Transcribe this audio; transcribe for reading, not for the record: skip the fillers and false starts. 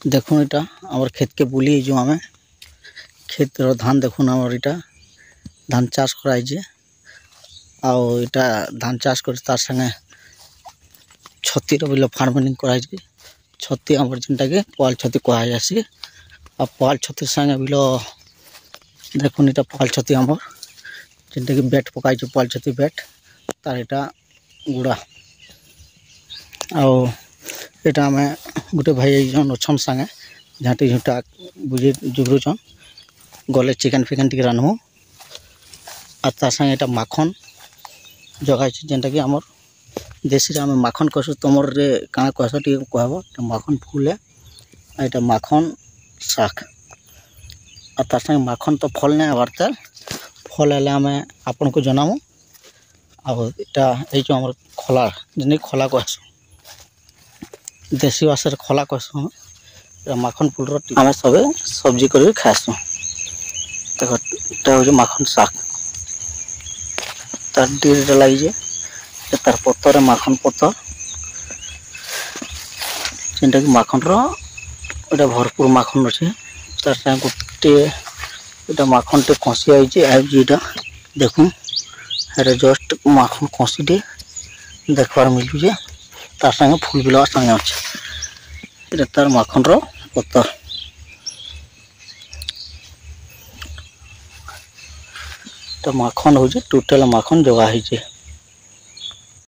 देखो इटा आमर खेत के बुली जो आमे खेत रो धान देखो आमर इटा धान चाष कराई जे आउ इटा धान चाष कर तार संगे छती रो बिलो फार्मिंग कराई जे छती आमर जिनटा के पाल छती कहा जासी आ पाल छती संगे बिलो देखो इटा पाल छती आमर जिनटा के बैट पकाई जे पाल छती बैट तार इटा गुड़ा आउ एटा में गोटे भाई जन अच्छन संगे झाँटी झुटा बुझे जुगरुचन गले चिकेन फिकेन टी रानहु आ तार संगे एटा माखन जगाई जेनटा कि आमर देशी रे आमे माखन कहसु तमर रे काना कहसु टी कहबो माखन फूल है एटा माखन शाक आ तार संगे माखन तो फल ने आबार फल हेले आमे आपन को जनामु आ एटा ए जो आमर खला जिने खला कहसु देशी भाषा खला कहसु माखन फूल रो आमे सबे सब्जी कर खासु देखो एटा हो माखन शाक तार डीर लगी जे तार पत्तर माखन पत्तर जेनटा कि माखन रो एटा भरपूर माखन अछि तार संग गोटे एटा माखन टे खसी आई जे आ जेटा देखु हेरे जस्ट माखन खसी दे देखबार मिलु जे तार संग फूल बिला संग अछि एटा तार माखन रो पत्तर तो माखन हो जे टोटल माखन जगा है जे।